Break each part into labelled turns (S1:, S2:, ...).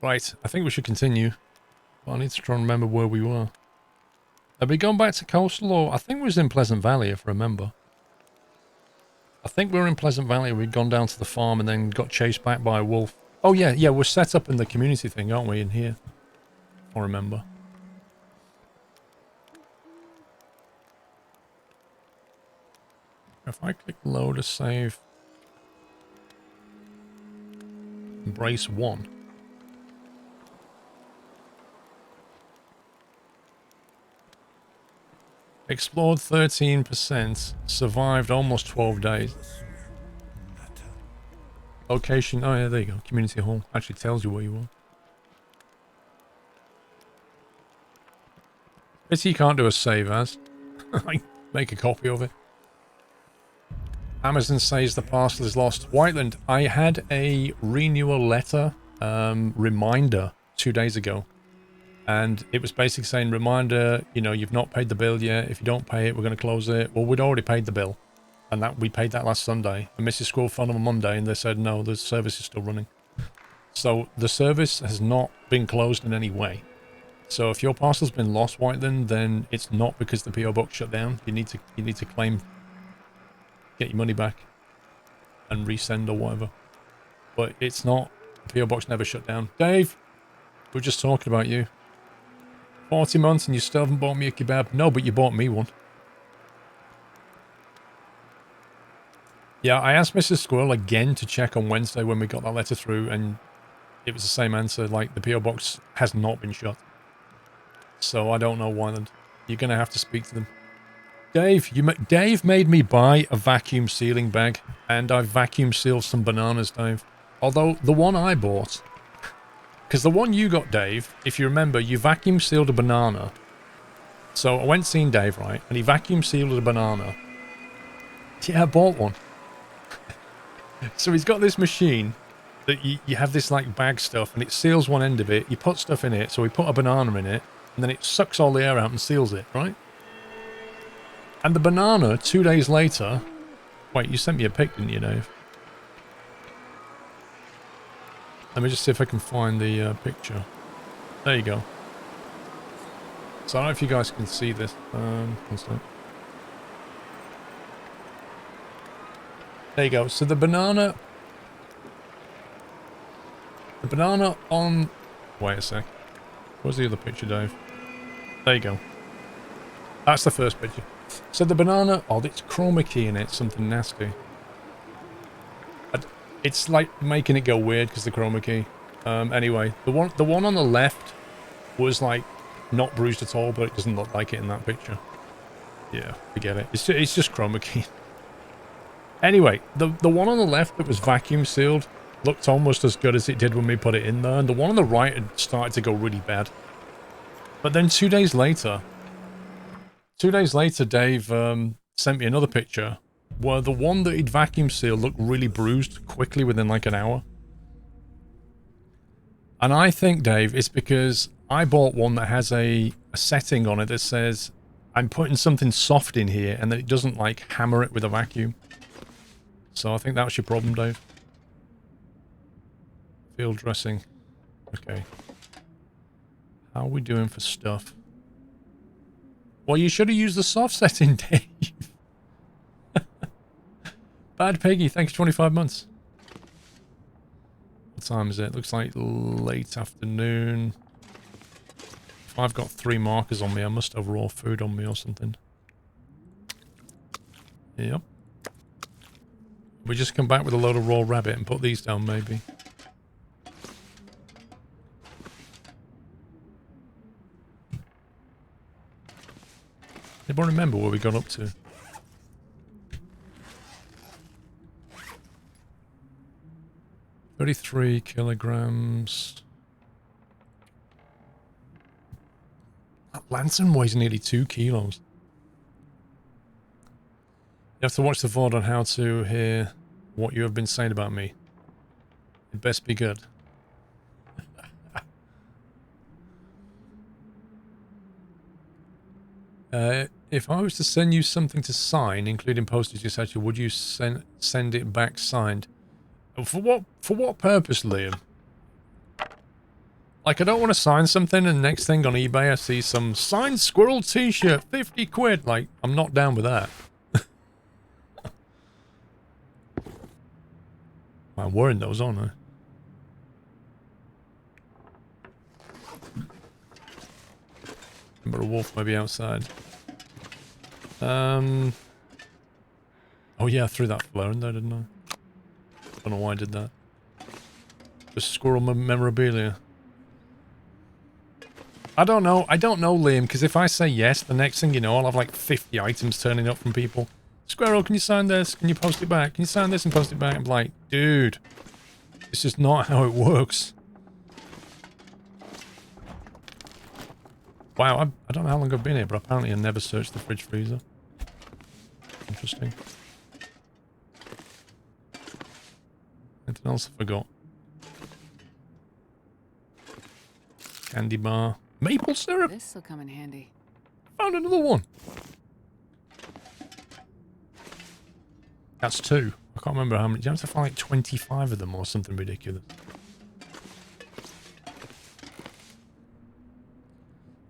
S1: Right, I think we should continue. But I need to try and remember where we were. Have we gone back to Coastal, or I think we was in Pleasant Valley, if I remember. I think we were in Pleasant Valley. We'd gone down to the farm and then got chased back by a wolf. Oh yeah, yeah, we're set up in the community thing, aren't we, in here? I remember. If I click load to save... Embrace 1. Explored 13%. Survived almost 12 days. Location... Oh yeah, there you go. Community hall. Actually tells you where you are. Pity you can't do a save as. Make a copy of it. Amazon says the parcel is lost. Whiteland, I had a renewal letter reminder 2 days ago. And it was basically saying, reminder, you know, you've not paid the bill yet. If you don't pay it, we're going to close it. Well, we'd already paid the bill. And that we paid that last Sunday. And Mrs. Squirrel phoned on Monday and they said, no, the service is still running. So the service has not been closed in any way. So if your parcel's been lost, Whiteland, then it's not because the PO box shut down. You need to claim, get your money back and resend or whatever. But it's not. The PO box never shut down. Dave, we're just talking about you. 40 months and you still haven't bought me a kebab. No, but you bought me one. Yeah, I asked Mrs. Squirrel again to check on Wednesday when we got that letter through, and it was the same answer, like the PO box has not been shut. So I don't know why. You're going to have to speak to them. Dave, Dave made me buy a vacuum sealing bag, and I vacuum sealed some bananas, Dave. Although the one I bought, because the one you got, Dave, if you remember, you vacuum sealed a banana. So I went seeing Dave, right, and he vacuum sealed a banana. Yeah, I bought one. So he's got this machine that you have this like bag stuff, and it seals one end of it. You put stuff in it, so we put a banana in it, and then it sucks all the air out and seals it, right? And the banana, 2 days later... Wait, you sent me a pic, didn't you, Dave? Let me just see if I can find the picture. There you go. So I don't know if you guys can see this. One sec. There you go. So the banana... The banana on... Wait a sec. Where's the other picture, Dave? There you go. That's the first picture. So the banana... Oh, it's chroma key in it. Something nasty. It's like making it go weird because the chroma key. Anyway, the one on the left was like not bruised at all, but it doesn't look like it in that picture. Yeah, forget it. It's just chroma key. Anyway, the one on the left that was vacuum sealed looked almost as good as it did when we put it in there, and the one on the right had started to go really bad. But then 2 days later, Dave sent me another picture where the one that he'd vacuum sealed looked really bruised quickly within like an hour. And I think, Dave, it's because I bought one that has a setting on it that says I'm putting something soft in here and that it doesn't like hammer it with a vacuum. So I think that was your problem, Dave. Field dressing. Okay. How are we doing for stuff? Well, you should have used the soft setting, Dave. Bad Peggy, thanks for 25 months. What time is it? Looks like late afternoon. If I've got 3 markers on me, I must have raw food on me or something. Yep. We just come back with a load of raw rabbit and put these down, maybe. Anybody remember where we got up to? $33 kilograms. That lantern weighs nearly 2 kilos. You have to watch the VOD on how to hear what you have been saying about me. It best be good. If I was to send you something to sign, including postage, etc., would you send it back signed? For what purpose, Liam? Like, I don't want to sign something and next thing on eBay I see some signed squirrel t-shirt, 50 quid. Like, I'm not down with that. I'm wearing those, aren't I? Remember a wolf maybe outside. Oh yeah, I threw that flower in there, didn't I? Don't know why I did that. Just squirrel memorabilia. I don't know, Liam, because if I say yes, the next thing you know, I'll have like 50 items turning up from people. Squirrel, can you sign this? Can you post it back? Can you sign this and post it back? I'm like, dude, this is not how it works. Wow, I don't know how long I've been here, but apparently I never searched the fridge freezer. Interesting. Anything else I forgot? Candy bar. Maple syrup!
S2: This'll come in handy.
S1: Found another one! That's 2. I can't remember how many. You have to find like 25 of them or something ridiculous.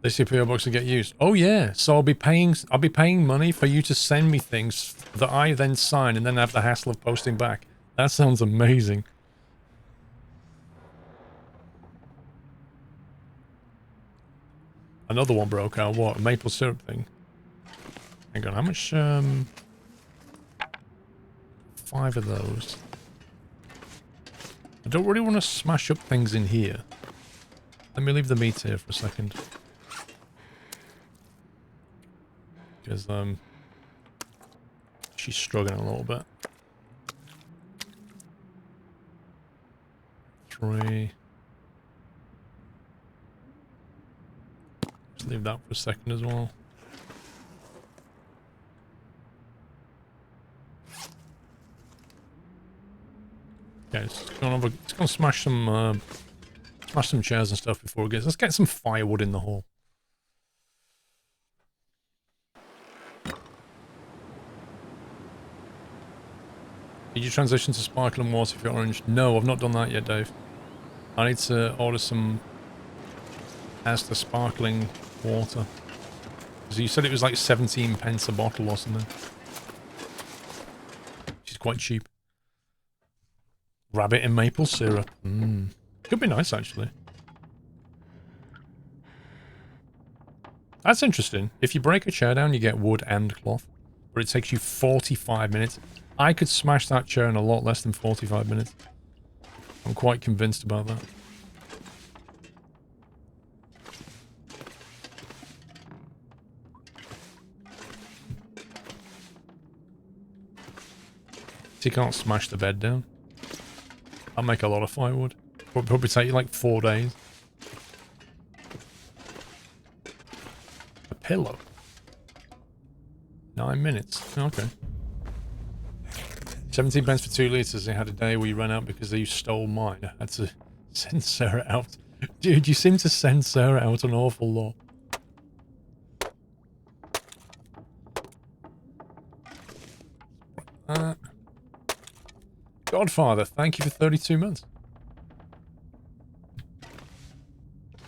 S1: This PO box will get used. Oh yeah, so I'll be paying money for you to send me things that I then sign and then have the hassle of posting back. That sounds amazing. Another one broke out. What? A maple syrup thing. Hang on, how much? 5 of those. I don't really want to smash up things in here. Let me leave the meat here for a second. Because, she's struggling a little bit. 3. Just leave that for a second as well. Okay, it's gonna smash some chairs and stuff before it gets. Let's get some firewood in the hall. Did you transition to sparkling water if you're orange? No, I've not done that yet, Dave. I need to order some Asda sparkling water. Because you said it was like 17 pence a bottle or something. Which is quite cheap. Rabbit and maple syrup. Could be nice, actually. That's interesting. If you break a chair down, you get wood and cloth. But it takes you 45 minutes. I could smash that chair in a lot less than 45 minutes. I'm quite convinced about that. So you can't smash the bed down. I'll make a lot of firewood. It'll probably take you like 4 days. A pillow. 9 minutes. Okay. 17 pence for 2 litres. They had a day where you ran out because you stole mine. I had to send Sarah out. Dude, you seem to send Sarah out an awful lot. Godfather, thank you for 32 months.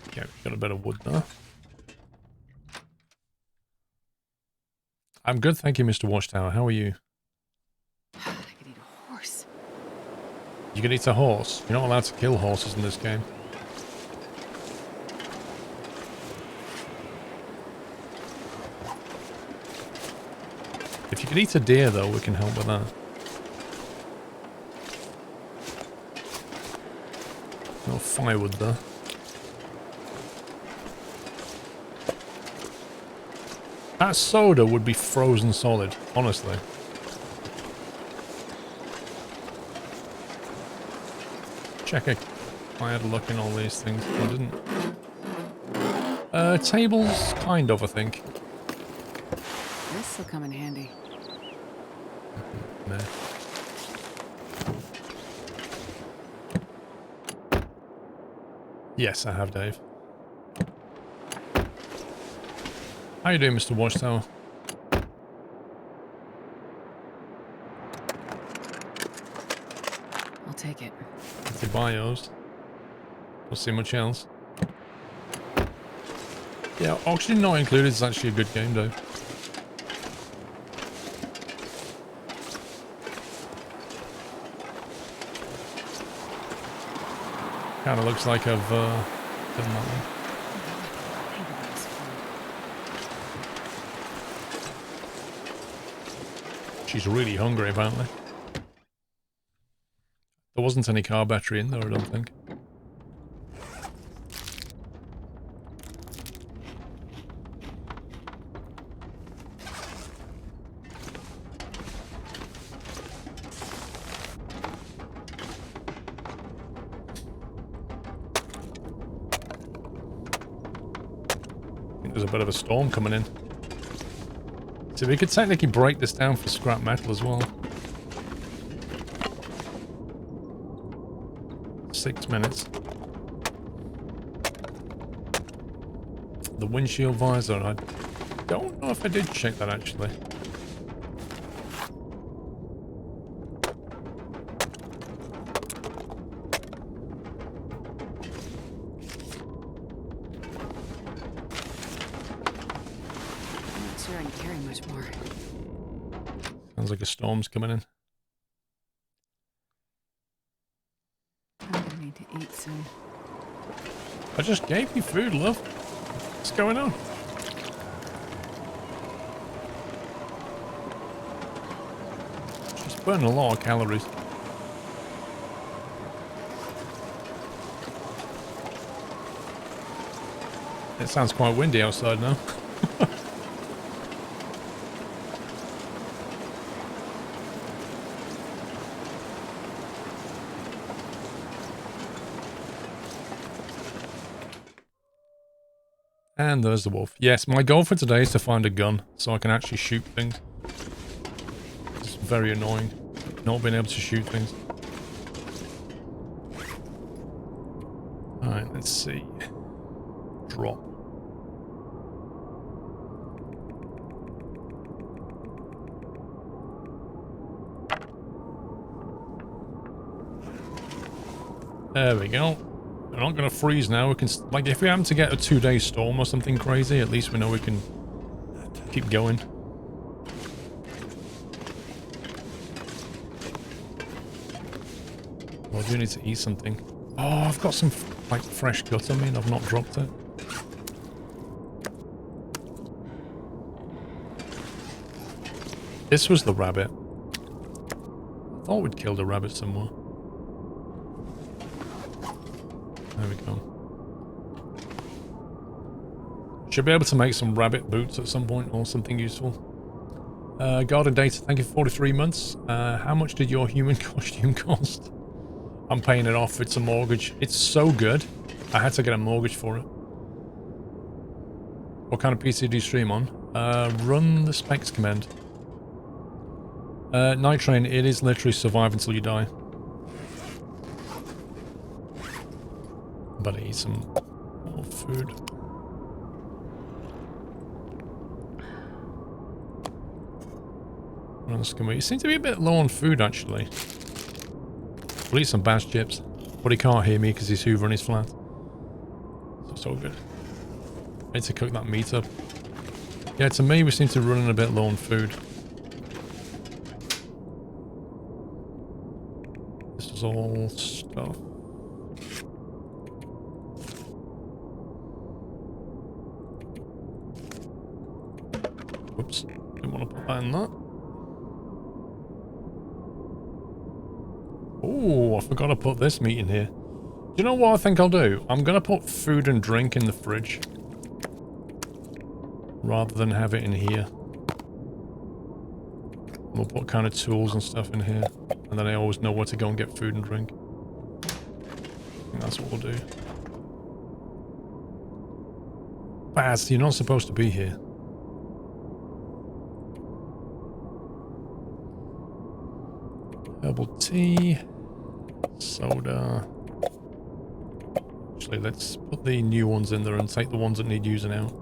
S1: Okay, we've got a bit of wood there. I'm good, thank you, Mr. Watchtower. How are you?
S2: I could eat a horse.
S1: You can eat a horse? You're not allowed to kill horses in this game. If you could eat a deer, though, we can help with that. No firewood there. That soda would be frozen solid, honestly. Check if I had a look in all these things. I didn't. Tables, kind of, I think.
S2: This'll come in handy.
S1: Nah. Yes, I have, Dave. How you doing, Mr. Watchtower?
S2: I'll take it.
S1: The bios. Don't see much else. Yeah, oxygen not included is actually a good game, though. Kind of looks like I've done that one. She's really hungry, apparently. There wasn't any car battery in there, I don't think. I think there's a bit of a storm coming in. So we could technically break this down for scrap metal as well. 6 minutes. The windshield visor, I don't know if I did check that actually.
S2: I'm not sure I can carry much more.
S1: Sounds like a storm's coming in.
S2: I'm gonna need to eat soon.
S1: I just gave you food, love. What's going on? She's burning a lot of calories. It sounds quite windy outside now. And there's the wolf. Yes, my goal for today is to find a gun so I can actually shoot things. It's very annoying not being able to shoot things. Alright, let's see. Drop. There we go. We're not going to freeze now. We can, like, if we happen to get a 2-day storm or something crazy, at least we know we can keep going. Well, I do need to eat something. Oh, I've got some, like, fresh gut on me and I've not dropped it. This was the rabbit. I thought we'd killed a rabbit somewhere. There we go. Should be able to make some rabbit boots at some point or something useful. Garden data, thank you for 43 months. How much did your human costume cost? I'm paying it off. It's a mortgage. It's so good. I had to get a mortgage for it. What kind of PC do you stream on? Run the specs command. Night Train, it is literally survive until you die. But I eat some more food. What else can we? You seem to be a bit low on food, actually. We'll eat some bass chips. But he can't hear me because he's hoovering his flat. So it's all good. I need to cook that meat up. Yeah, to me, we seem to be running a bit low on food. This is all stuff. Oops, didn't want to put that in that. Oh, I forgot to put this meat in here. Do you know what I think I'll do? I'm going to put food and drink in the fridge. Rather than have it in here. We'll put kind of tools and stuff in here. And then I always know where to go and get food and drink. I think that's what we'll do. Baz, you're not supposed to be here. Herbal tea, soda. Actually, let's put the new ones in there and take the ones that need using out.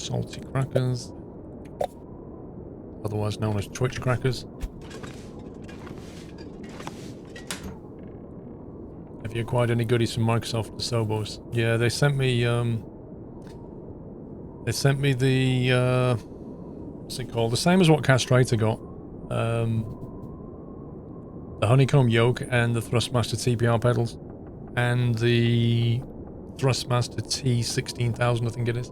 S1: Salty crackers. Otherwise known as Twitch crackers. Have you acquired any goodies from Microsoft for Sobos? Yeah, they sent me the what's it called? The same as what Castrator got. The honeycomb yoke and the Thrustmaster TPR pedals. And the Thrustmaster T16000, I think it is.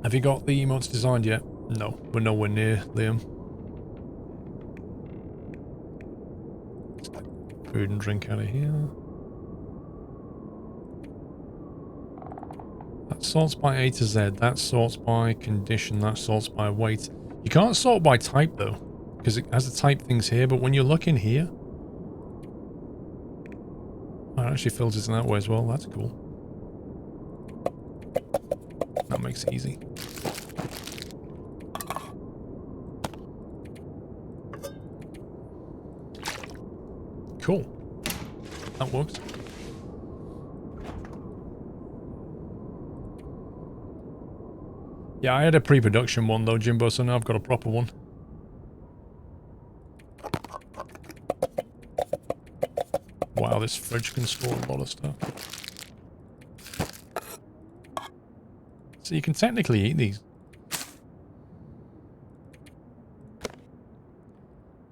S1: Have you got the emotes designed yet? No, we're nowhere near, Liam. Let's get food and drink out of here. That sorts by A to Z, that sorts by condition, that sorts by weight. You can't sort by type though, because it has the type things here, but when you look in here, oh, it actually filters in that way as well. That's cool. That makes it easy. Cool. That works. Yeah, I had a pre-production one though, Jimbo, so now I've got a proper one. Wow, this fridge can store a lot of stuff. So you can technically eat these.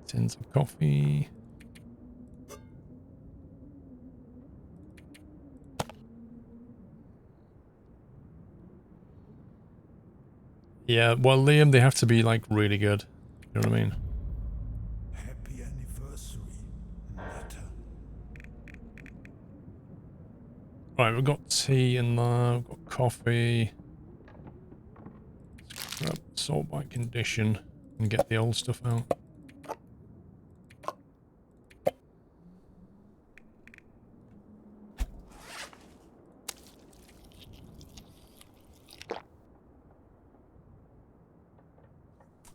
S1: Tins of coffee. Yeah, well, Liam, they have to be, like, really good. You know what I mean?
S3: Happy anniversary, Netta.
S1: Right, we've got tea in there, we've got coffee. Let's grab sort by condition and get the old stuff out.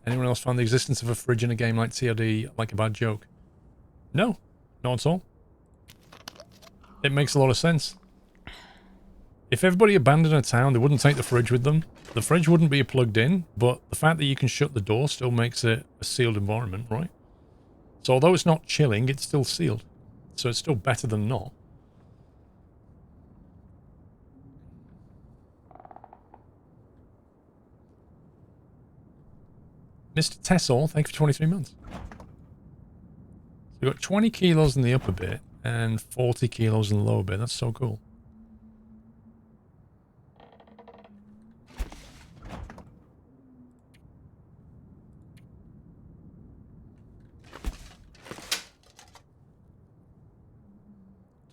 S1: Anyone else find the existence of a fridge in a game like TRD like a bad joke? No, not at all. It makes a lot of sense. If everybody abandoned a town, they wouldn't take the fridge with them. The fridge wouldn't be plugged in, but the fact that you can shut the door still makes it a sealed environment, right? So although it's not chilling, it's still sealed. So it's still better than not. Mr. Tessel, thank you for 23 months. So we've got 20 kilos in the upper bit and 40 kilos in the lower bit. That's so cool.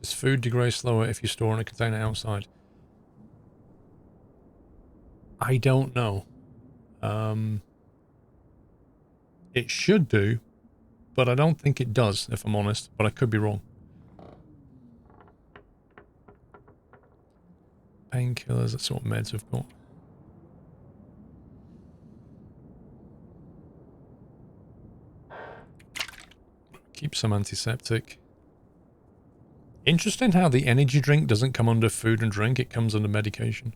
S1: Does food degrade slower if you store in a container outside? I don't know. It should do, but I don't think it does, if I'm honest, but I could be wrong. Painkillers, that's what meds we've got. Keep some antiseptic. Interesting how the energy drink doesn't come under food and drink, it comes under medication.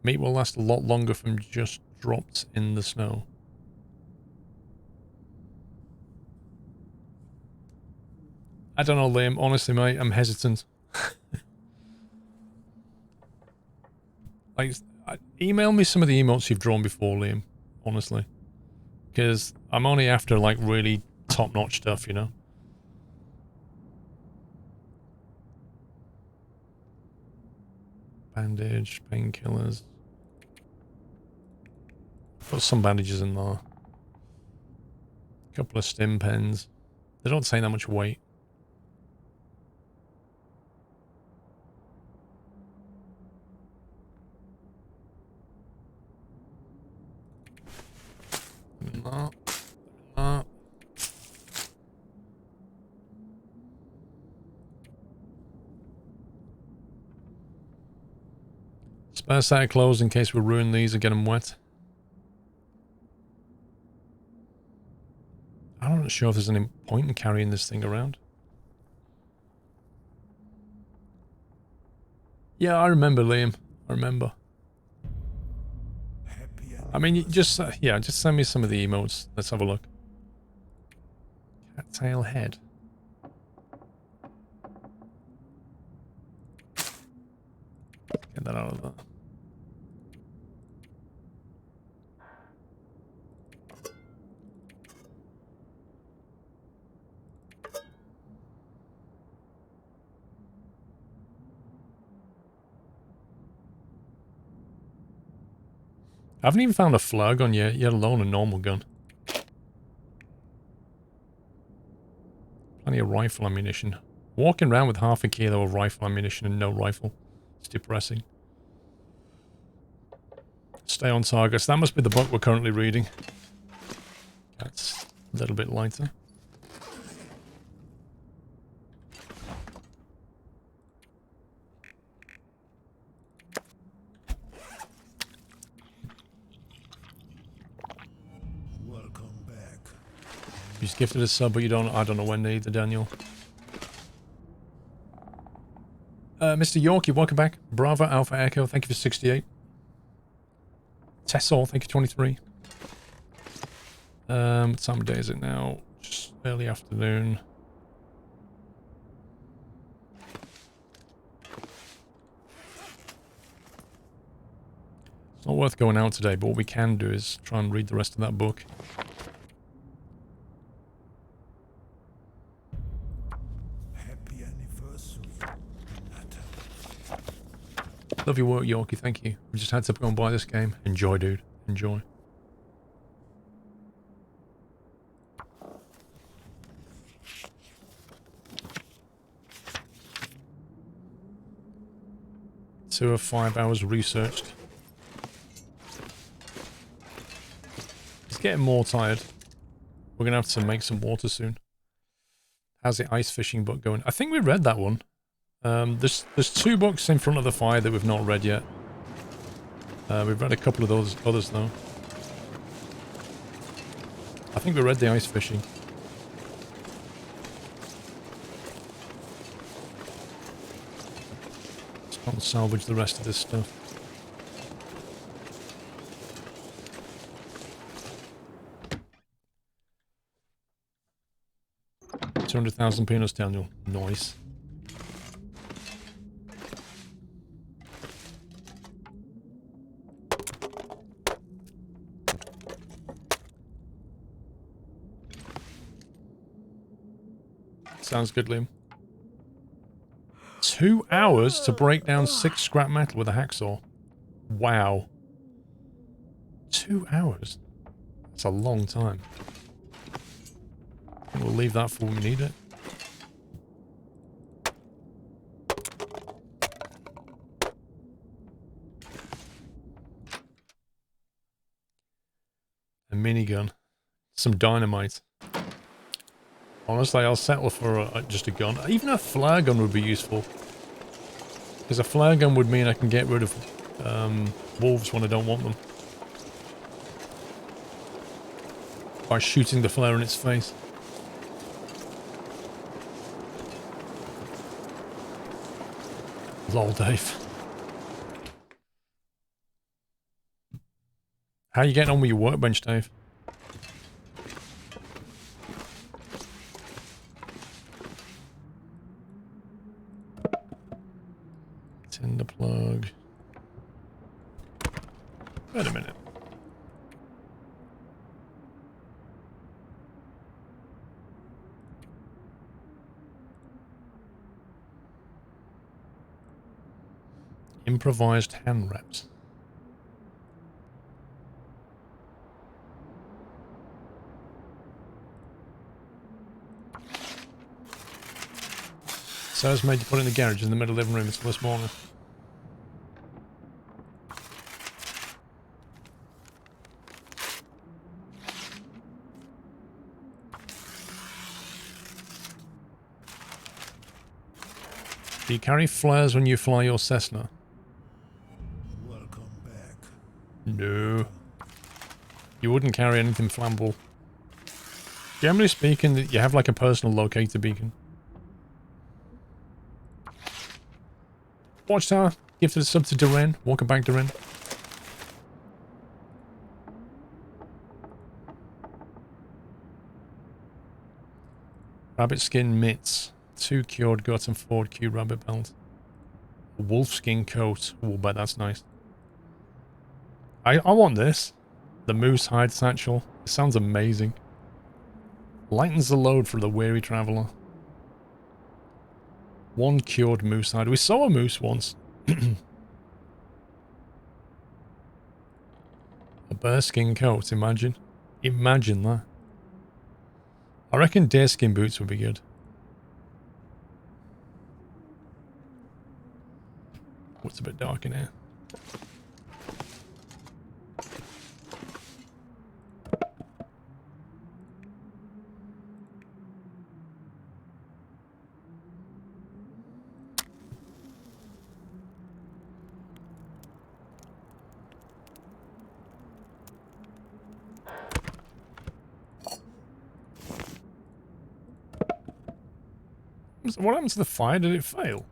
S1: Meat will last a lot longer from just dropped in the snow. I don't know, Liam. Honestly, mate, I'm hesitant. Like, email me some of the emotes you've drawn before, Liam. Honestly. Because I'm only after, like, really top-notch stuff, you know? Bandage, painkillers. Put some bandages in there. A couple of stim pens. They don't take that much weight. That. That. Spare set of clothes in case we ruin these or get them wet. I'm not sure if there's any point in carrying this thing around. Yeah, I remember, Liam. I remember.
S3: Happy
S1: I mean, you just,
S3: anniversary.
S1: yeah, just send me some of the emotes. Let's have a look. Cattail head. Get that out of there. I haven't even found a flare gun yet, let alone a normal gun. Plenty of rifle ammunition. Walking around with half a kilo of rifle ammunition and no rifle. It's depressing. Stay on target. So that must be the book we're currently reading. That's a little bit lighter.
S3: Welcome back.
S1: You just gifted a sub, but you don't. I don't know when either, Daniel. Mr. Yorkie, welcome back. Bravo Alpha Echo, thank you for 68. Tessol, thank you 23. What time of day is it now? Just early afternoon. It's not worth going out today, but what we can do is try and read the rest of that book.
S3: Happy anniversary, Nata.
S1: Love your work, Yorkie, thank you. We just had to go and buy this game. Enjoy, dude. Enjoy. Two or 5 hours researched. It's getting more tired. We're gonna have to make some water soon. How's the ice fishing book going? I think we read that one. There's 2 books in front of the fire that we've not read yet. We've read a couple of those others though. I think we read the ice fishing. Let's go and salvage the rest of this stuff. $200,000 peanuts, Daniel. Nice. Sounds good, Liam. 2 hours to break down 6 scrap metal with a hacksaw. Wow. 2 hours? That's a long time. We'll leave that for when we need it. A minigun. Some dynamite. Honestly, I'll settle for just a gun. Even a flare gun would be useful. Because a flare gun would mean I can get rid of wolves when I don't want them. By shooting the flare in its face. Lol, Dave. How are you getting on with your workbench, Dave? Tinder plug. Wait a minute. Improvised hand wraps. So it's made you put it in the garage in the middle of the living room. It's this morning. Do you carry flares when you fly your Cessna?
S3: Welcome back.
S1: No. You wouldn't carry anything flammable. Generally speaking, you have like a personal locator beacon. Watchtower, Gifted a sub to Duran. Welcome back, Duran. Rabbit skin mitts. 2 cured gut and 4 Q rabbit belt. A wolf skin coat. Oh, bet that's nice. I want this. The moose hide satchel. It sounds amazing. Lightens the load for the weary traveller. 1 cured moose hide. We saw a moose once. A bearskin coat, imagine. Imagine that. I reckon deerskin boots would be good. What's a bit dark in here? What happened to the fire? Did it fail?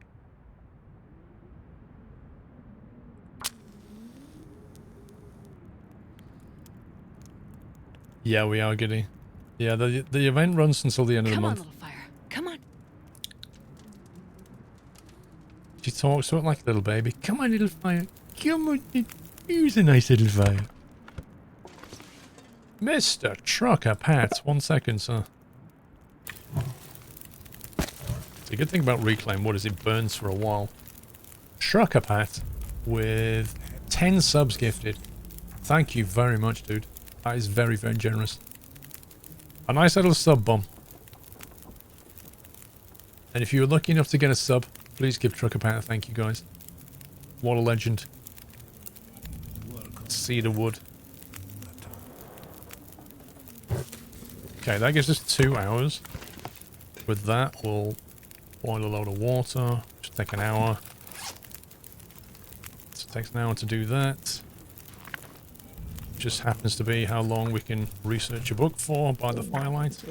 S1: Yeah, we are giddy. Yeah, the event runs until the end of the month.
S2: Come on, little fire. Come on.
S1: She talks to it like a little baby. Come on, little fire. Come on. Here's a nice little fire. Mr. Trucker Pat. 1 second, sir. The good thing about Reclaim, what is it burns for a while. Trucker Pat with 10 subs gifted. Thank you very much, dude. That is very, very generous. A nice little sub bomb. And if you were lucky enough to get a sub, please give Trucker Pat a thank you, guys. What a legend. Cedar wood. Okay, that gives us 2 hours. With that, we'll boil a load of water. Just take an hour. So it takes an hour to do that. Just happens to be how long we can research a book for by the firelight.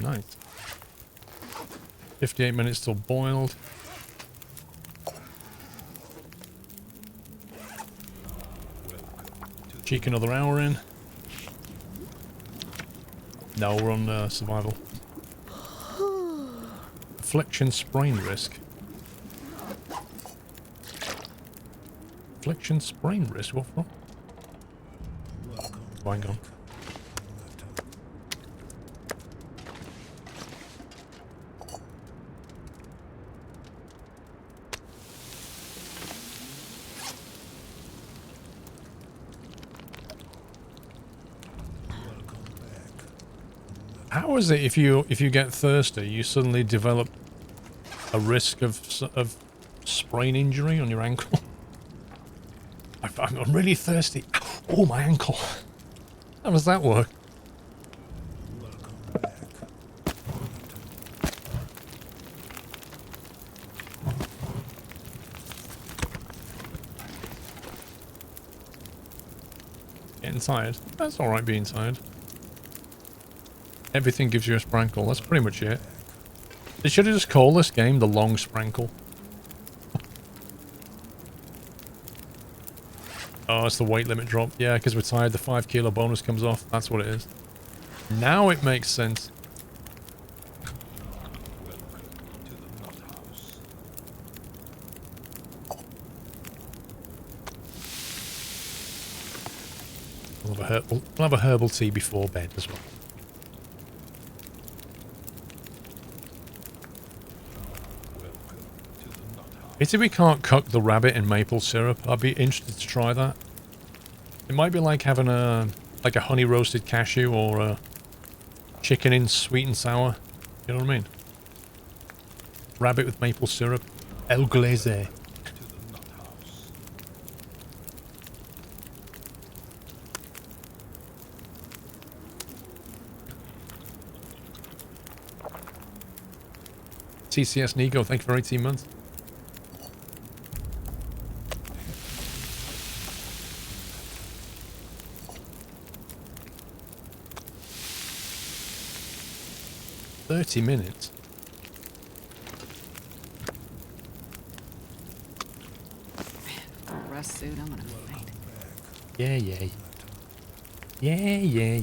S1: Nice. 58 minutes till boiled. Cheek another hour in. No, we're on survival. Affliction sprain risk. Affliction sprain risk? What from? Oh, hang on. How is it if you get thirsty, you suddenly develop a risk of sprain injury on your ankle? I'm really thirsty. Oh, my ankle. How does that work? Getting tired. That's alright being tired. Everything gives you a sprankle. That's pretty much it. They should have just called this game the Long Sprankle. Oh, it's the weight limit drop. Yeah, because we're tired. The 5 kilo bonus comes off. That's what it is. Now it makes sense. We'll have a herbal tea before bed as well. Pity we can't cook the rabbit in maple syrup. I'd be interested to try that. It might be like having a honey roasted cashew or a chicken in sweet and sour. You know what I mean? Rabbit with maple syrup. El glaze. TCS Nico, thank you for 18 months. $30 minutes.
S2: omnibus suit, I'm gonna faint.
S1: Yeah, yeah. Yeah, yeah.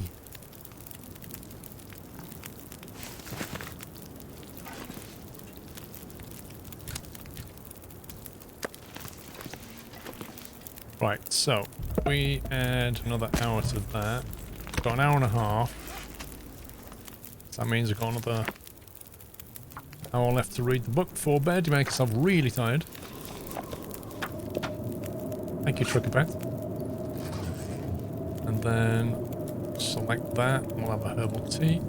S1: Right, so we add another hour to that. Got an hour and a half. So that means we've got another hour left to read the book before bed. You make yourself really tired. Thank you, Truckerpet. And then select that, and we'll have a herbal tea.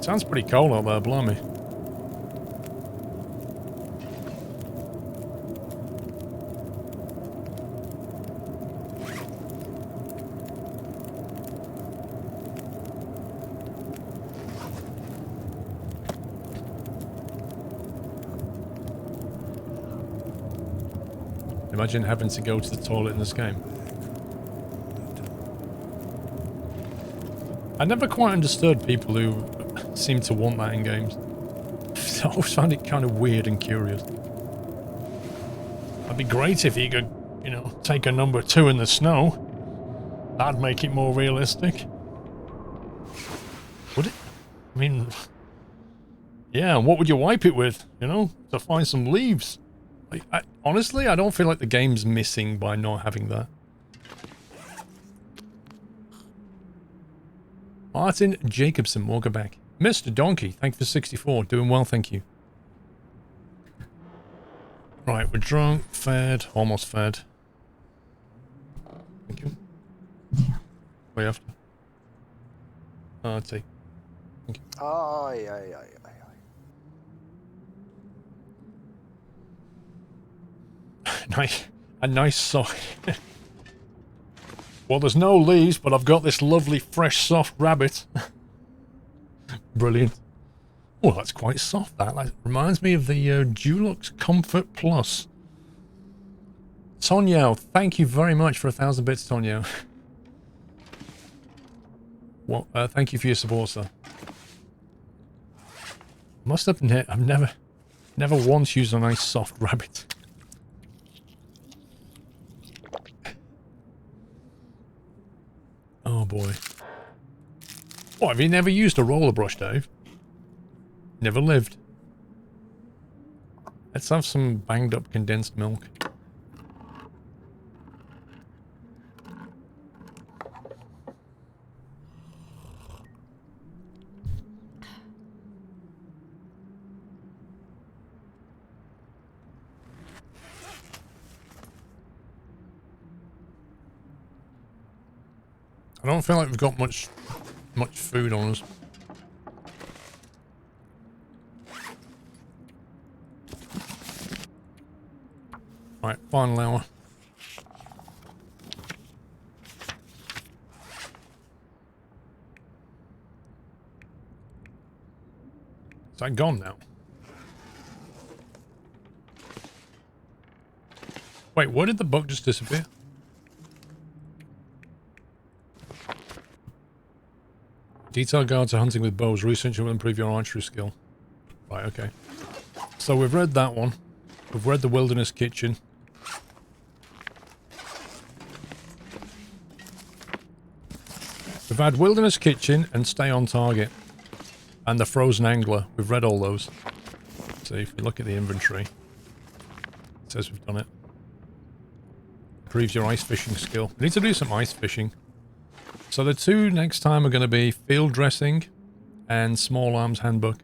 S1: Sounds pretty cold out there, blimey. Imagine having to go to the toilet in this game. I never quite understood people who seem to want that in games. I always found it kind of weird and curious. That'd be great if you could, you know, take a number 2 in the snow. That'd make it more realistic. Would it? I mean, yeah, and what would you wipe it with, you know, to find some leaves? Like, honestly, I don't feel like the game's missing by not having that. Martin Jacobson, welcome back. Mr. Donkey, thank you for 64. Doing well, thank you. Right, we're drunk, fed, almost fed. Thank you. What are you after? Tea. Thank you.
S4: Aye, aye, aye, aye, aye.
S1: A nice soft. Well, there's no leaves, but I've got this lovely, fresh, soft rabbit. Brilliant. Oh, that's quite soft, that. That reminds me of the Dulux Comfort Plus. Tonyo, thank you very much for 1,000 bits, Tonyo. Well, thank you for your support, sir. Must admit, I've never once used a nice soft rabbit. Oh boy. What, have you never used a roller brush, Dave? Never lived. Let's have some banged up condensed milk. I don't feel like we've got much food on us. Right, final hour. Is that gone now? Wait, where did the book just disappear? Detail guards are hunting with bows. Research will improve your archery skill. Right, okay. So we've read that one. We've read the Wilderness Kitchen. We've had Wilderness Kitchen and Stay on Target. And the Frozen Angler. We've read all those. So if you look at the inventory, it says we've done it. Improves your ice fishing skill. We need to do some ice fishing. So the two next time are going to be Field Dressing and Small Arms Handbook.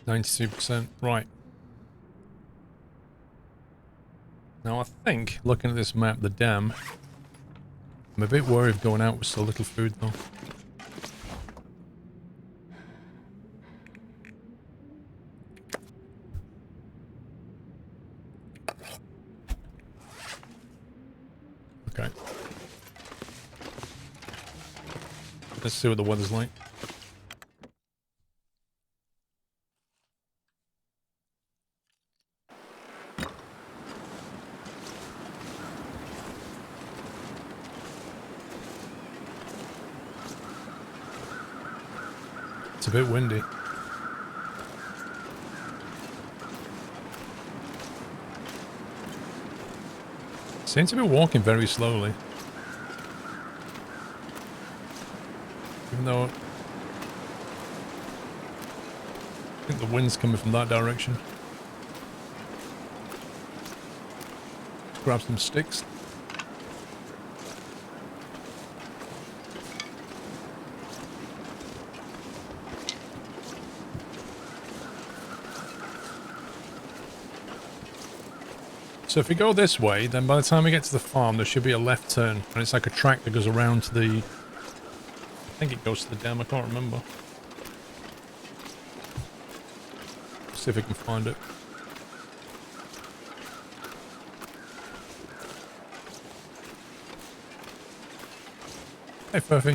S1: %. Right. Now I think, looking at this map, the dam, I'm a bit worried of going out with so little food though. Okay. Let's see what the weather's like. It's a bit windy. Seems to be walking very slowly. Even though I think the wind's coming from that direction. Grab some sticks. So if we go this way, then by the time we get to the farm, there should be a left turn. And it's like a track that goes around to the... I think it goes to the dam, I can't remember. See if we can find it. Hey, Furphy.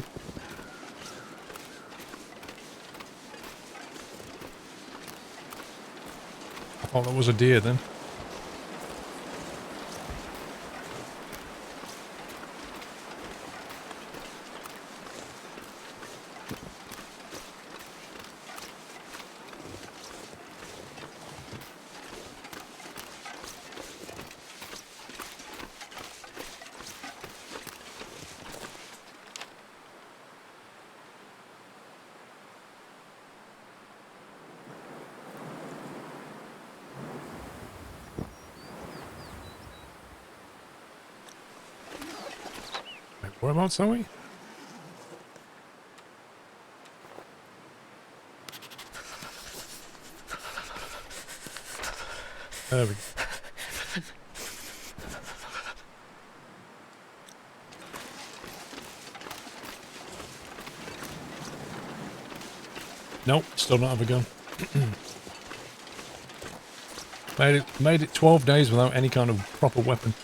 S1: I thought that was a deer then. Whereabouts are we? There we go. Nope, still don't have a gun. Made it 12 days without any kind of proper weapon.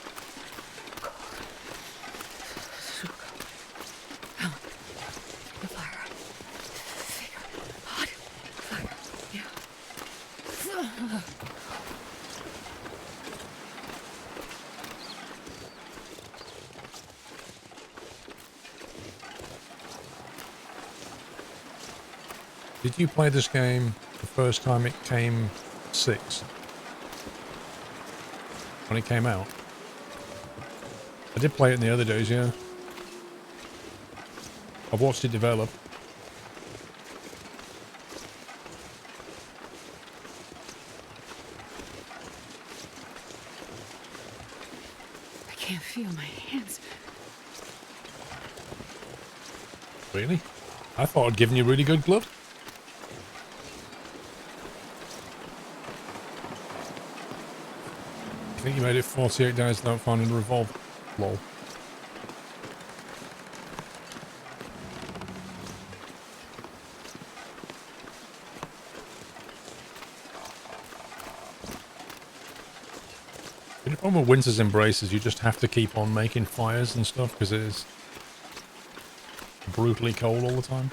S1: Did you play this game the first time it came 6? When it came out? I did play it in the other days, yeah. I've watched it develop.
S2: I can't feel my hands.
S1: Really? I thought I'd given you a really good glove. I think you made it 48 days without finding a revolver. Lol. The problem with Winter's Embrace is you just have to keep on making fires and stuff because it is brutally cold all the time.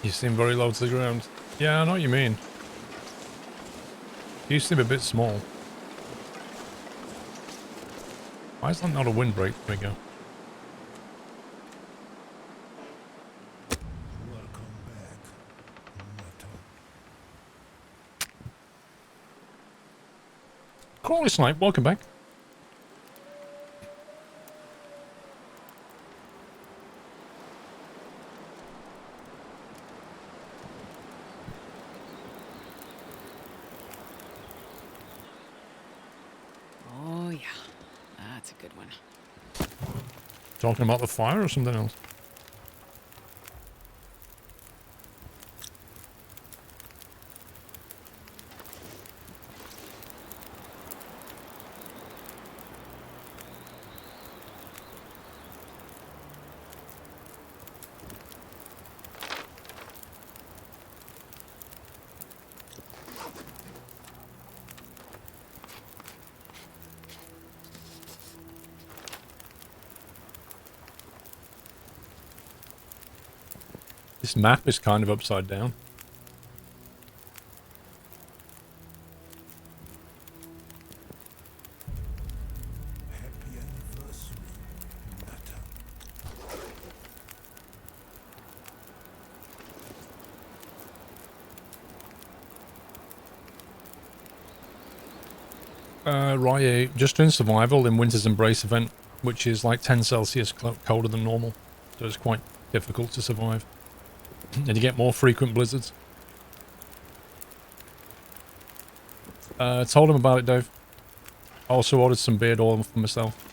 S1: You seem very low to the ground. Yeah, I know what you mean. You seem a bit small. Why is that not a windbreak? There we go.
S3: Welcome back, Nutter.
S1: Crawley Snipe, welcome back.
S2: Oh, yeah. That's a good one.
S1: Talking about the fire or something else? This map is kind of upside down.
S3: Happy anniversary, Nutter.
S1: Rye, just doing survival in Winter's Embrace event, which is like 10 Celsius colder than normal. So it's quite difficult to survive. And you get more frequent blizzards. Told him about it, Dave. Also ordered some beard oil for myself.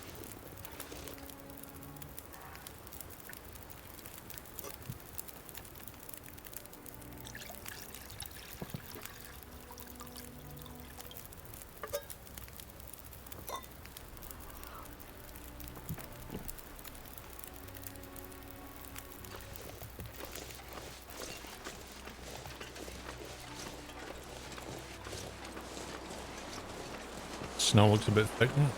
S1: Snow looks a bit thick now.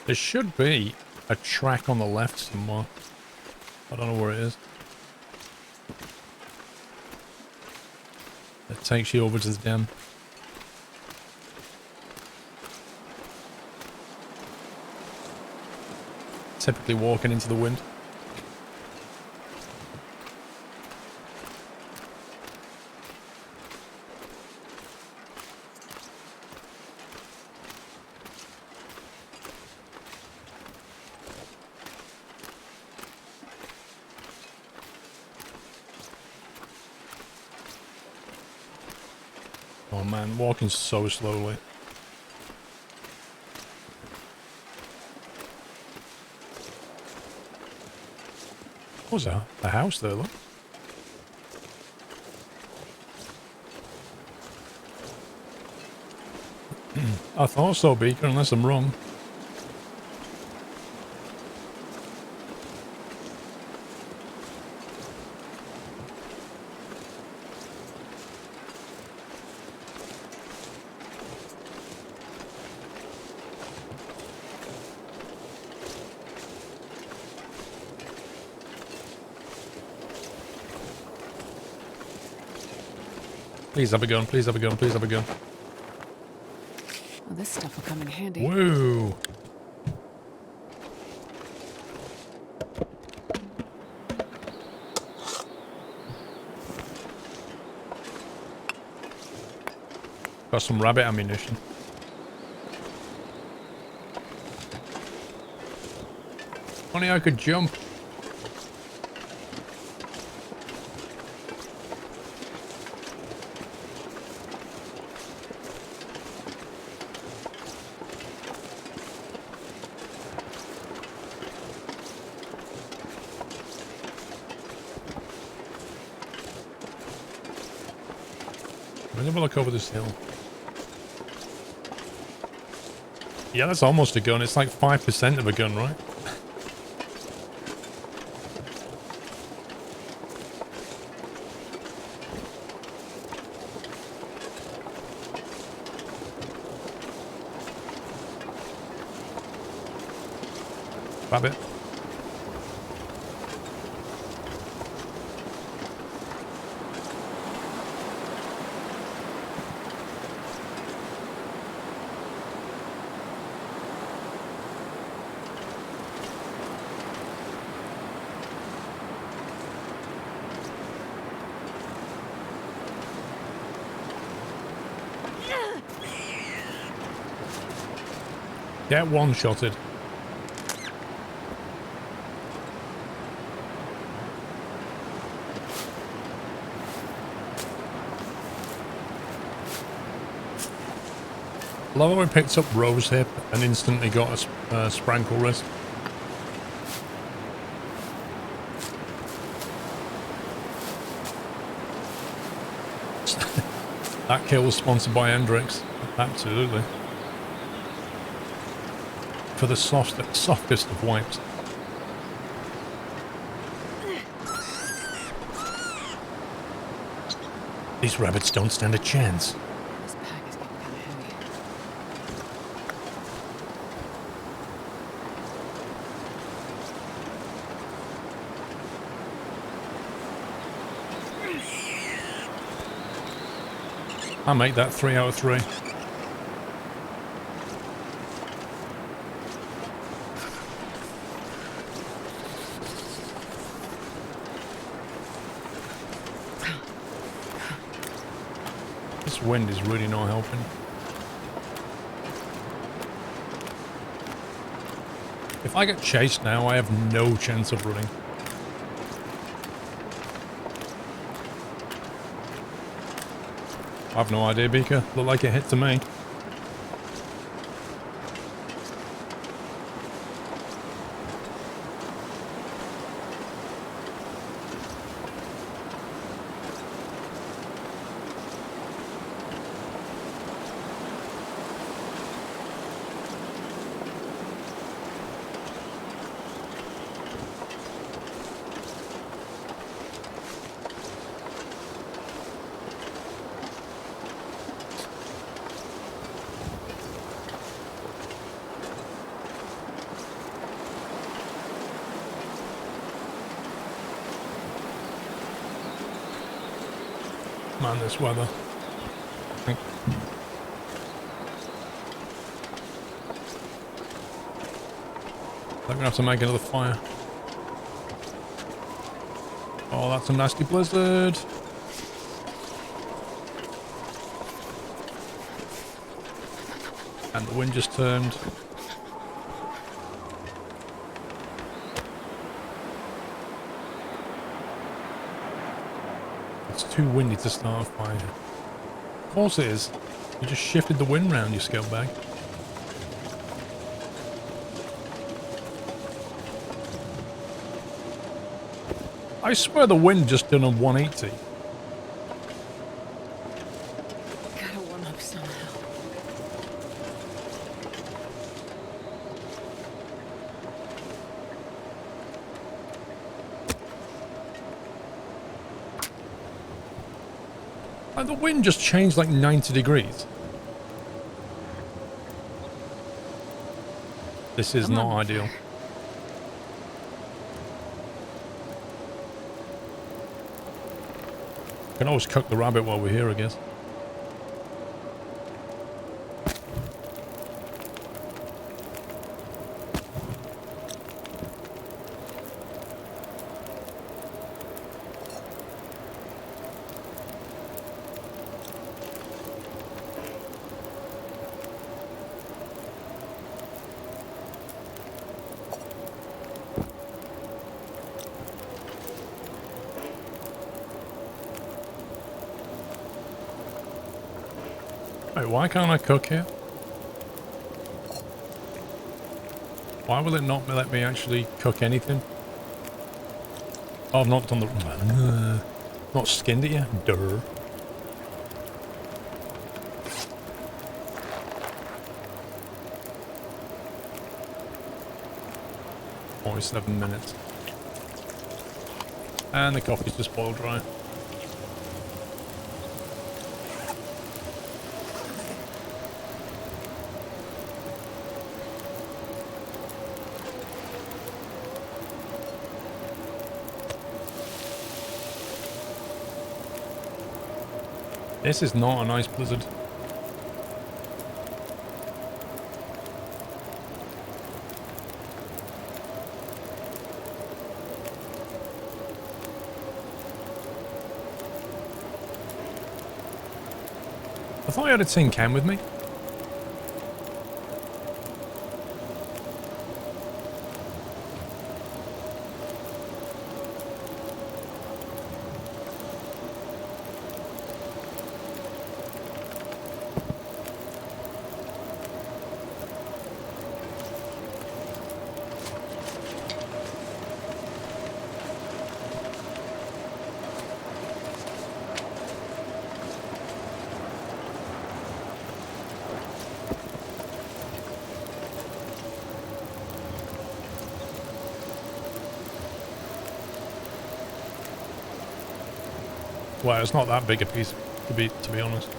S1: There should be a track on the left somewhere. I don't know where it is. It takes you over to the dam. Typically walking into the wind. Oh man, walking so slowly. What was that? A house there, look. I thought so, Beaker, unless I'm wrong. Please have a gun, please have a gun, please have a gun.
S2: Well, this stuff will come in handy.
S1: Whoa! Got some rabbit ammunition. Only I could jump. Let's have a look over this hill. Yeah, that's almost a gun. It's like 5% of a gun, right? Rabbit. Get one-shotted. Love how we picked up Rose Hip and instantly got a sprankle wrist. That kill was sponsored by Hendrix. Absolutely. For the softest of wipes. These rabbits don't stand a chance.
S2: This pack is getting kind of heavy.
S1: I make that 3 out of 3. This wind is really not helping. If I get chased now, I have no chance of running. I've no idea, Beaker. Look like it hit to me. Man, this weather. I'm gonna have to make another fire. Oh, that's a nasty blizzard. And the wind just turned. It's too windy to start a fire. Of course it is. You just shifted the wind round, you scumbag. I swear the wind just done a 180.
S2: Gotta warm up somehow.
S1: Like the wind just changed like 90 degrees. This is not ideal. Can always cook the rabbit while we're here, I guess. Wait, why can't I cook here? Why will it not let me actually cook anything? Oh, I've not done the... not skinned it yet? Durr. Only 7 minutes. And the coffee's just boiled dry. This is not a nice blizzard. I thought I had a tin can with me. Well, it's not that big a piece, to be honest.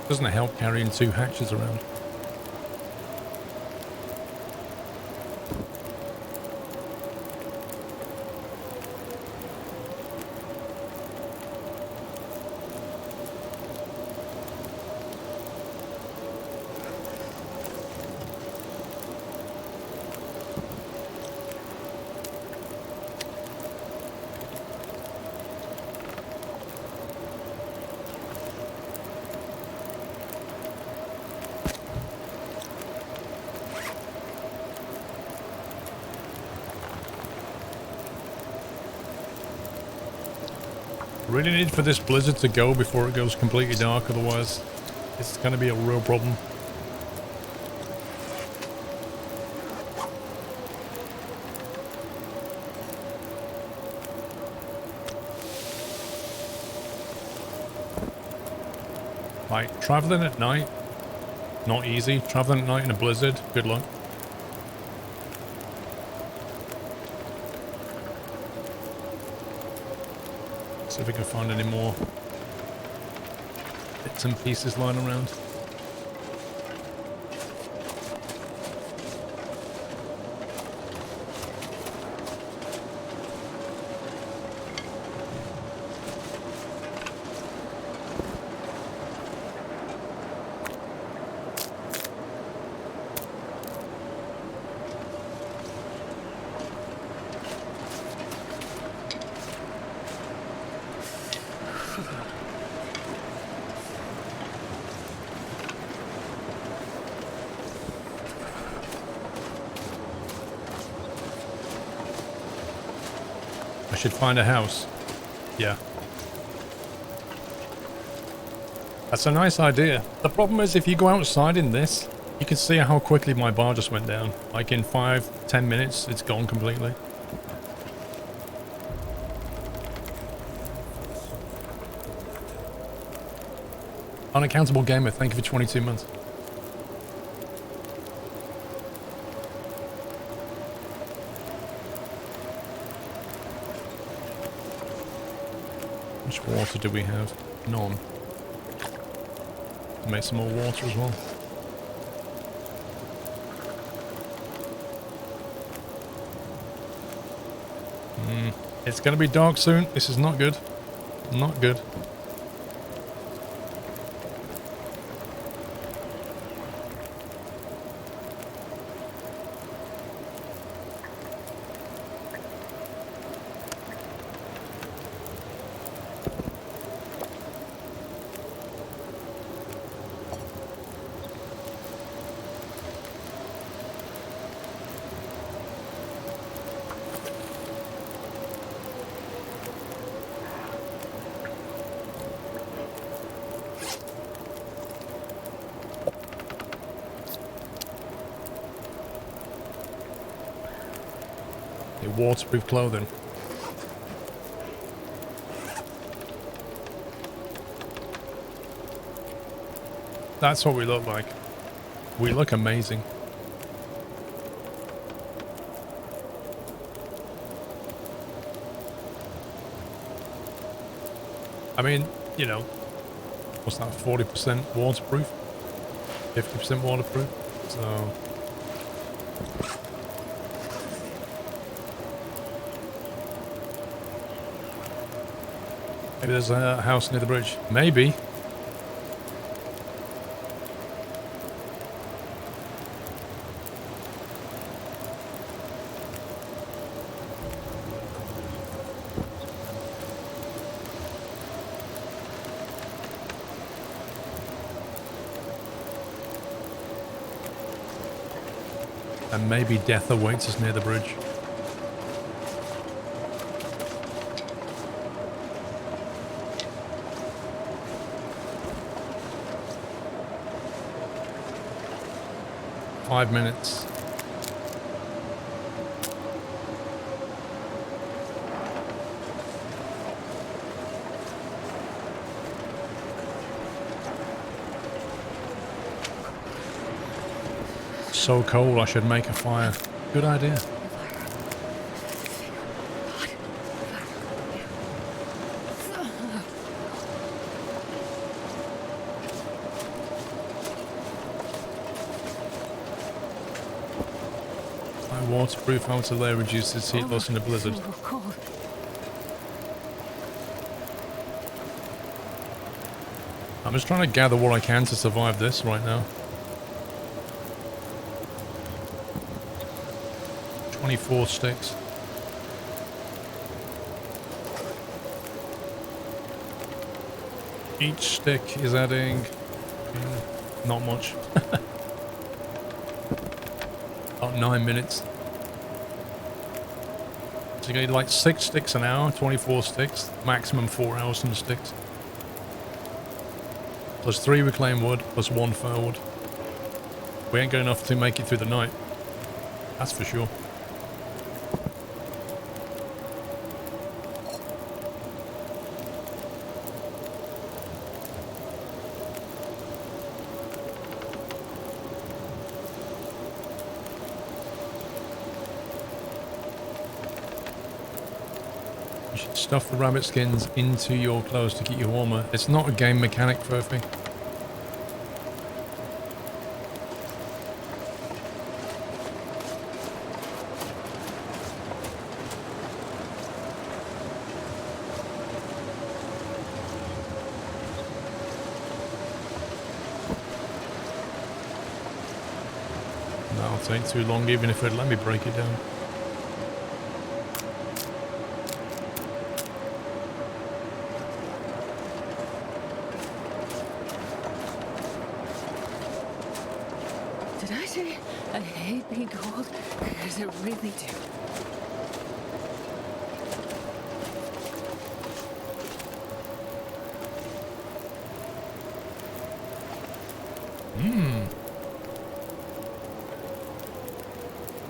S1: Doesn't it help carrying 2 hatches around? Really need for this blizzard to go before it goes completely dark, otherwise it's going to be a real problem. Like, traveling at night, not easy. Traveling at night in a blizzard, good luck. See if we can find any more bits and pieces lying around. I should find a house. Yeah. That's a nice idea. The problem is if you go outside in this, you can see how quickly my bar just went down. Like in 5-10 minutes, it's gone completely. Unaccountable Gamer, thank you for 22 months. Which water do we have? None. Make some more water as well. It's gonna be dark soon. This is not good. Not good. Waterproof clothing. That's what we look like. We look amazing. I mean, you know, what's that, 40% waterproof? 50% waterproof? So... maybe there's a house near the bridge. Maybe. And maybe death awaits us near the bridge. Five minutes. so cold I should make a fire. Good idea. Waterproof outer layer reduces heat loss in a blizzard.
S2: So cold.
S1: I'm just trying to gather what I can to survive this right now. 24 sticks. Each stick is adding not much. About 9 minutes. So you get like 6 sticks an hour, 24 sticks, maximum 4 hours from the sticks. Plus 3 reclaimed wood, plus 1 firewood. We ain't got enough to make it through the night. That's for sure. You should stuff the rabbit skins into your clothes to keep you warmer. It's not a game mechanic, Furphy. That'll take too long, even if it'd let me break it down.
S2: Did I say I hate being cold? Because I really do.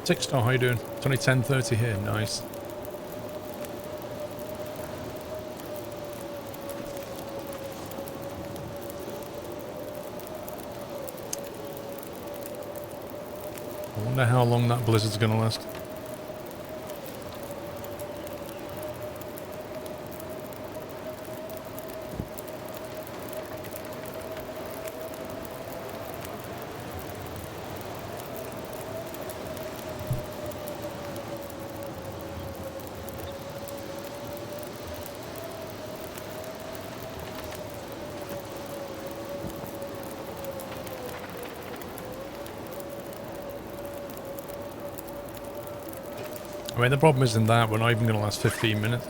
S1: Six-star, how you doing? It's only 10:30 here, nice. I wonder how long that blizzard's gonna last. I mean, the problem isn't that we're not even going to last 15 minutes.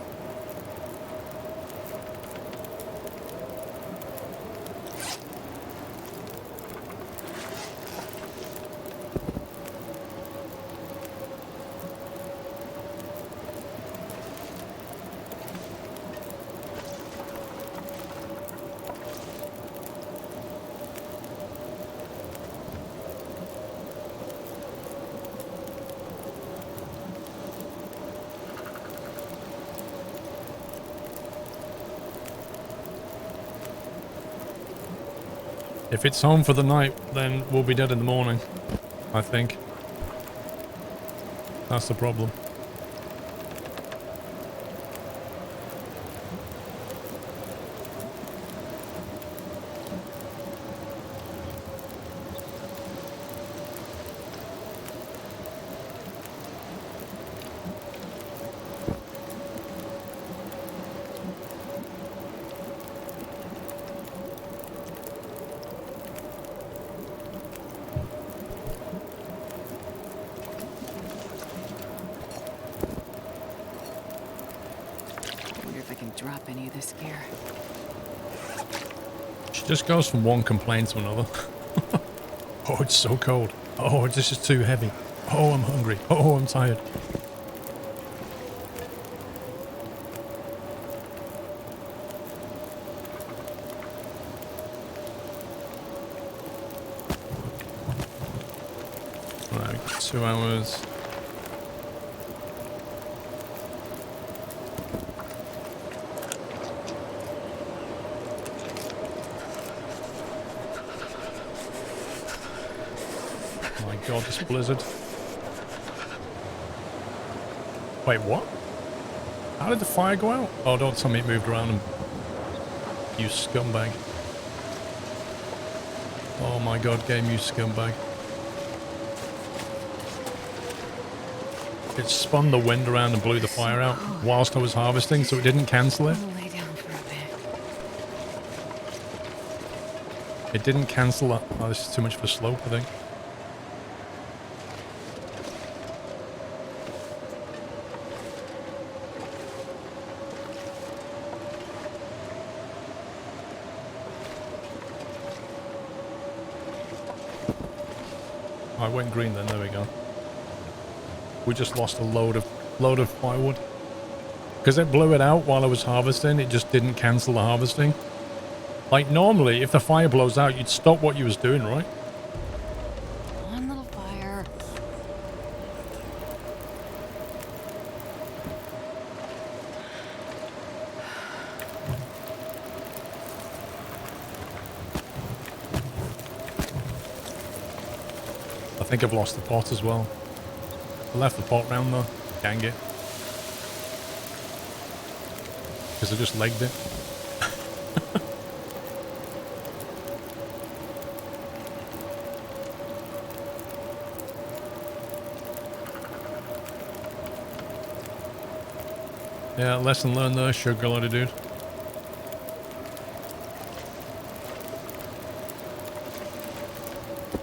S1: If it's home for the night, then we'll be dead in the morning, I think. That's the problem.
S2: Drop any of this gear.
S1: She just goes from one complaint to another. Oh, it's so cold. Oh, this is too heavy. Oh, I'm hungry. Oh, I'm tired. Right, 2 hours. My god, this blizzard. Wait, what? How did the fire go out? Oh, don't tell me it moved around and... You scumbag. Oh my god, game, you scumbag. It spun the wind around and blew the fire out whilst I was harvesting, so it didn't cancel it.
S2: I'll lay down for a bit.
S1: It didn't cancel that. Oh, this is too much of a slope, I think. I went green then, there we go. We just lost a load of firewood. Because it blew it out while I was harvesting, it just didn't cancel the harvesting. Like normally, if the fire blows out, you'd stop what you was doing, right?
S2: One little fire.
S1: I think I've lost the pot as well. I left the pot round though. Dang it. Because I just legged it. Yeah, lesson learned there, sugar loader dude.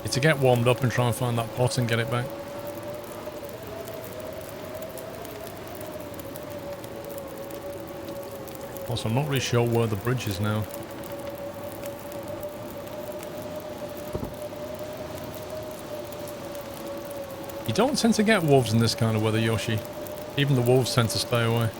S1: It's to get warmed up and try and find that pot and get it back. Also, I'm not really sure where the bridge is now. You don't tend to get wolves in this kind of weather, Yoshi. Even the wolves tend to stay away.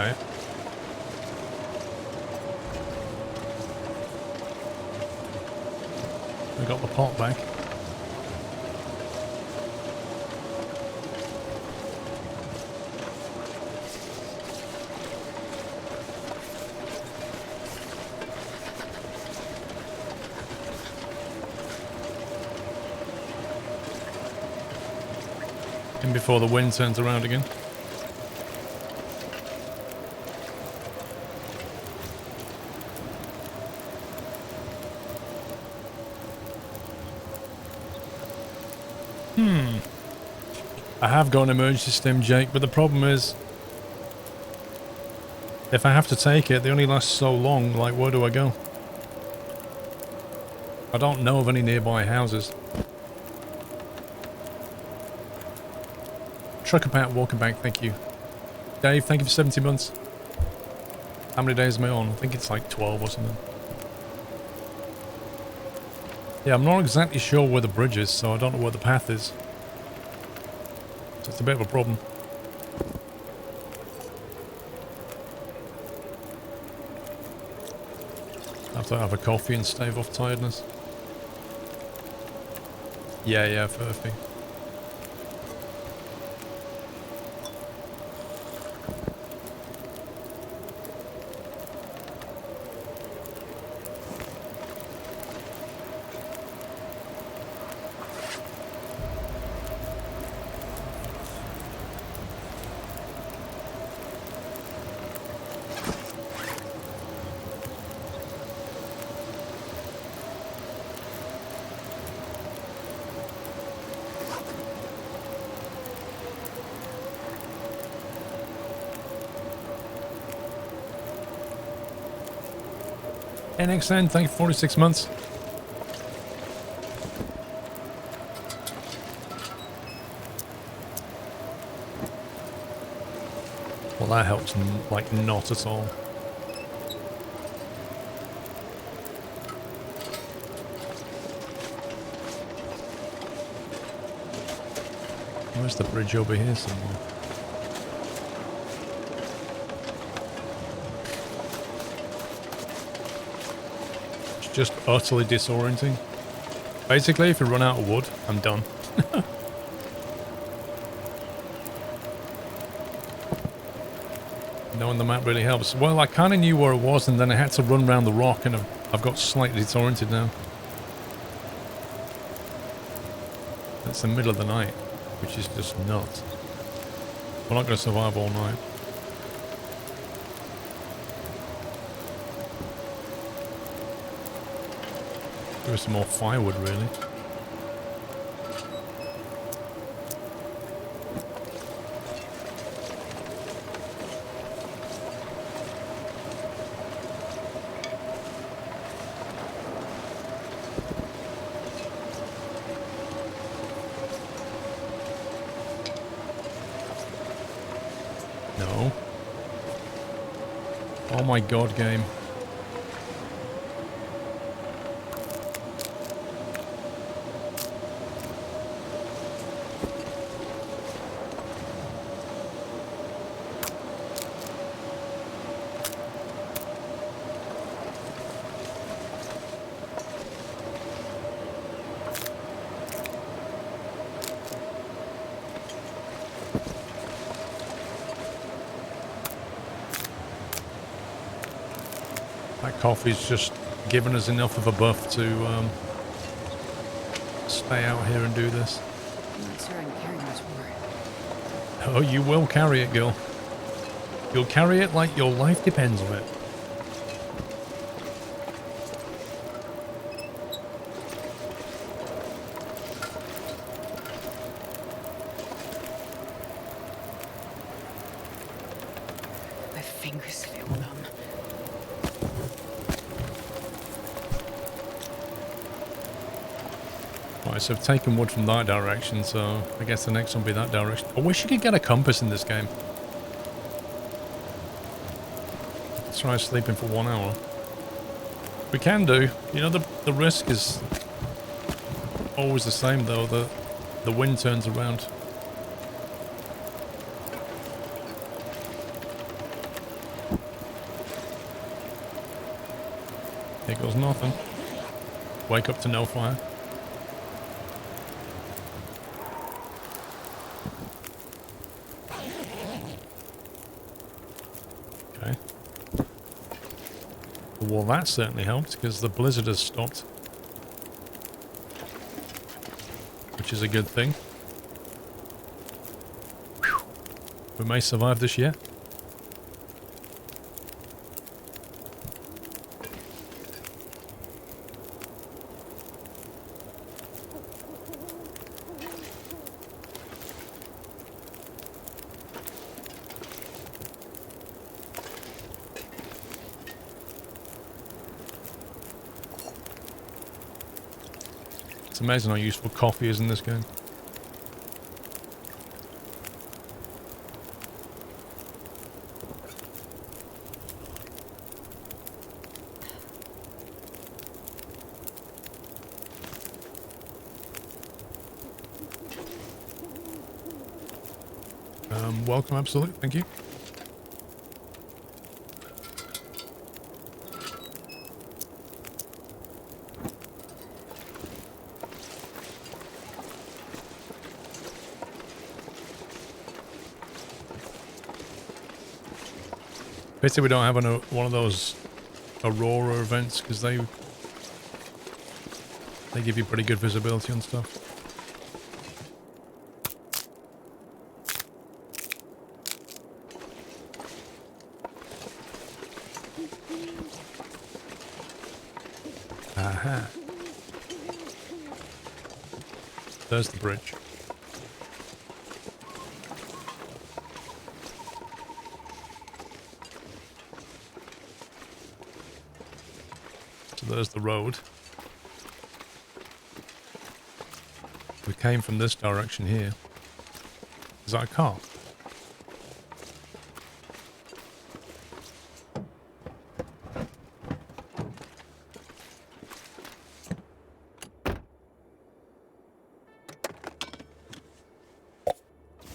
S1: Okay. We got the pot back. And before the wind turns around again. I have got an emergency stim, Jake, but the problem is, if I have to take it, they only last so long. Like, where do I go? I don't know of any nearby houses. Trucker Pat, welcome back, thank you. Dave, thank you for 70 months. How many days am I on? I think it's like 12 or something. Yeah, I'm not exactly sure where the bridge is, so I don't know where the path is. So it's a bit of a problem. I have to have a coffee and stave off tiredness. Yeah, perfect. NXN, thank you for 46 months. Well, that helps, like, not at all. Where's the bridge over here somewhere? It's just utterly disorienting. Basically, if you run out of wood, I'm done. Knowing the map really helps. Well, I kind of knew where it was, and then I had to run around the rock, and I've got slightly disoriented now. It's the middle of the night, which is just nuts. We're not going to survive all night. Give us some more firewood, really. No. Oh my god, game. That coffee's just given us enough of a buff to stay out here and do this.
S2: I'm not sure I can carry much more.
S1: Oh, you will carry it, girl. You'll carry it like your life depends on it.
S2: My fingers feel numb.
S1: Right, so I've taken wood from that direction, so I guess the next one will be that direction. I wish you could get a compass in this game. Let's try sleeping for 1 hour. We can do. You know, the risk is always the same, though. The wind turns around. Here goes nothing. Wake up to no fire. Okay. Well, that certainly helped, because the blizzard has stopped. Which is a good thing. Whew. We may survive this yet. It's amazing how useful coffee is in this game. Welcome, absolutely. Thank you. Basically, we don't have one of those Aurora events because they give you pretty good visibility on stuff. Aha. There's the bridge. So there's the road. We came from this direction here. Is that a car?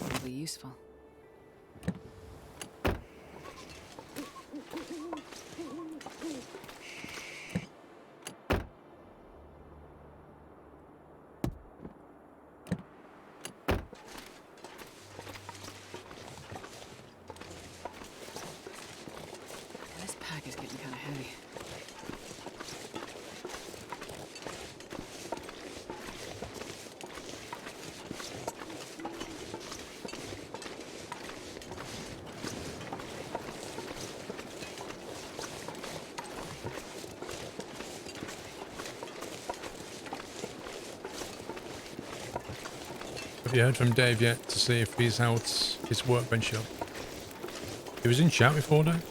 S2: Probably useful. This pack is getting kind of heavy.
S1: Have you heard from Dave yet to see if he's out his workbench up? He was in chat before, Dave.